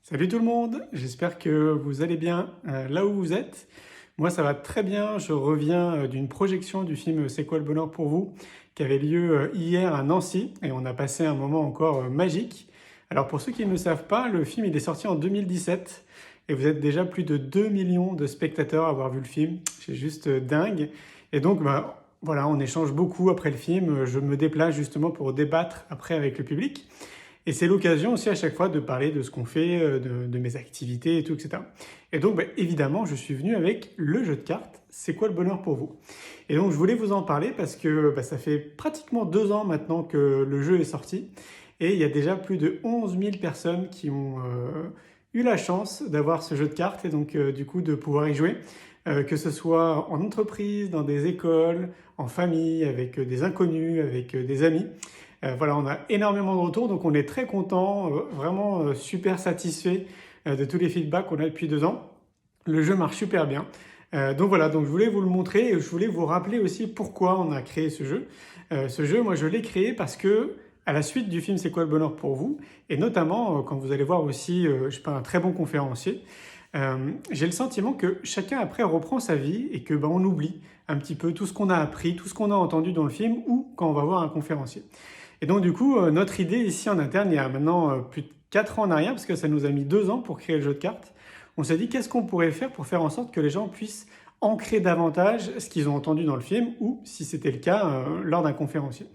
Salut tout le monde, j'espère que vous allez bien là où vous êtes. Moi ça va très bien, je reviens d'une projection du film C'est quoi le bonheur pour vous qui avait lieu hier à Nancy et on a passé un moment encore magique. Alors pour ceux qui ne le savent pas, le film il est sorti en 2017 et vous êtes déjà plus de 2 millions de spectateurs à avoir vu le film, c'est juste dingue. Et donc voilà, on échange beaucoup après le film, je me déplace justement pour débattre après avec le public. Et c'est l'occasion aussi à chaque fois de parler de ce qu'on fait, de mes activités et tout, etc. Et donc, évidemment, je suis venu avec le jeu de cartes. C'est quoi le bonheur pour vous? Et donc, je voulais vous en parler parce que ça fait pratiquement 2 ans maintenant que le jeu est sorti. Et il y a déjà plus de 11 000 personnes qui ont eu la chance d'avoir ce jeu de cartes et donc du coup de pouvoir y jouer. Que ce soit en entreprise, dans des écoles, en famille, avec des inconnus, avec des amis. Voilà, on a énormément de retours, donc on est très content, vraiment super satisfait de tous les feedbacks qu'on a depuis 2 ans. Le jeu marche super bien. Donc voilà, donc je voulais vous le montrer et je voulais vous rappeler aussi pourquoi on a créé ce jeu. Ce jeu, moi je l'ai créé parce que à la suite du film C'est quoi le bonheur pour vous, et notamment quand vous allez voir aussi, je sais pas, un très bon conférencier, j'ai le sentiment que chacun après reprend sa vie et que on oublie un petit peu tout ce qu'on a appris, tout ce qu'on a entendu dans le film ou quand on va voir un conférencier. Et donc du coup, notre idée ici en interne, il y a maintenant plus de 4 ans en arrière, parce que ça nous a mis 2 ans pour créer le jeu de cartes, on s'est dit qu'est-ce qu'on pourrait faire pour faire en sorte que les gens puissent ancrer davantage ce qu'ils ont entendu dans le film ou, si c'était le cas, lors d'un conférencier.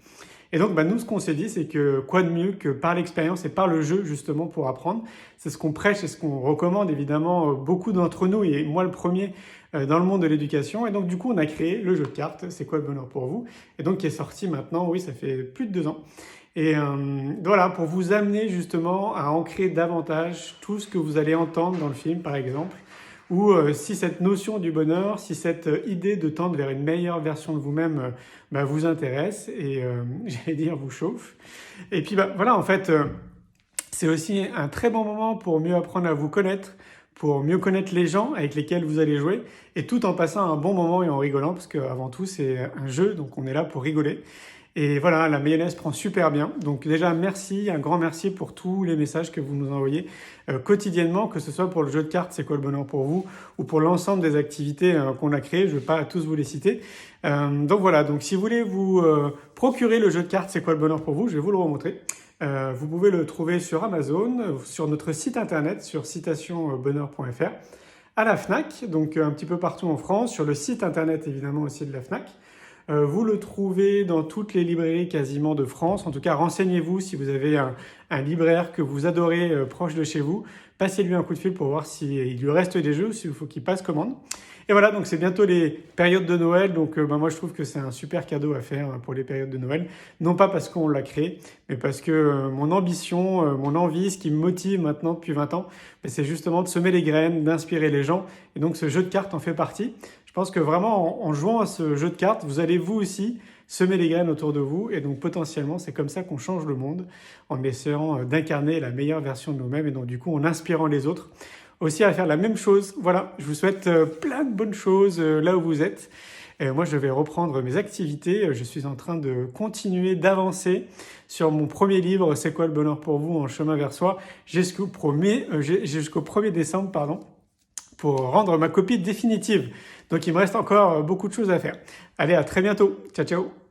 Et donc, nous, ce qu'on s'est dit, c'est que quoi de mieux que par l'expérience et par le jeu, justement, pour apprendre. C'est ce qu'on prêche et ce qu'on recommande, évidemment, beaucoup d'entre nous, et moi le premier, dans le monde de l'éducation. Et donc, du coup, on a créé le jeu de cartes, C'est quoi le bonheur pour vous? Et donc, qui est sorti maintenant, oui, ça fait plus de 2 ans. Et voilà, pour vous amener justement à ancrer davantage tout ce que vous allez entendre dans le film, par exemple, ou si cette notion du bonheur, si cette idée de tendre vers une meilleure version de vous-même vous intéresse et j'allais dire vous chauffe. Et puis voilà, en fait, c'est aussi un très bon moment pour mieux apprendre à vous connaître, pour mieux connaître les gens avec lesquels vous allez jouer, et tout en passant un bon moment et en rigolant, parce qu'avant tout c'est un jeu, donc on est là pour rigoler. Et voilà, la mayonnaise prend super bien. Donc déjà, merci, un grand merci pour tous les messages que vous nous envoyez quotidiennement, que ce soit pour le jeu de cartes C'est quoi le bonheur pour vous, ou pour l'ensemble des activités qu'on a créées. Je ne vais pas tous vous les citer. Donc voilà, donc si vous voulez vous procurer le jeu de cartes C'est quoi le bonheur pour vous, je vais vous le remontrer. Vous pouvez le trouver sur Amazon, sur notre site internet, sur citationbonheur.fr, à la FNAC, donc un petit peu partout en France, sur le site internet évidemment aussi de la FNAC. Vous le trouvez dans toutes les librairies quasiment de France. En tout cas, renseignez-vous si vous avez un libraire que vous adorez proche de chez vous. Passez-lui un coup de fil pour voir s'il lui reste des jeux ou s'il faut qu'il passe commande. Et voilà, donc c'est bientôt les périodes de Noël. Donc moi, je trouve que c'est un super cadeau à faire pour les périodes de Noël. Non pas parce qu'on l'a créé, mais parce que mon ambition, mon envie, ce qui me motive maintenant depuis 20 ans, c'est justement de semer les graines, d'inspirer les gens. Et donc ce jeu de cartes en fait partie. Je pense que vraiment, en jouant à ce jeu de cartes, vous allez vous aussi semer les graines autour de vous. Et donc potentiellement, c'est comme ça qu'on change le monde, en essayant d'incarner la meilleure version de nous-mêmes. Et donc du coup, en inspirant les autres aussi à faire la même chose. Voilà, je vous souhaite plein de bonnes choses là où vous êtes. Moi, je vais reprendre mes activités. Je suis en train de continuer d'avancer sur mon premier livre, C'est quoi le bonheur pour vous, en chemin vers soi, jusqu'au 1er décembre, pardon, pour rendre ma copie définitive. Donc il me reste encore beaucoup de choses à faire. Allez, à très bientôt. Ciao, ciao.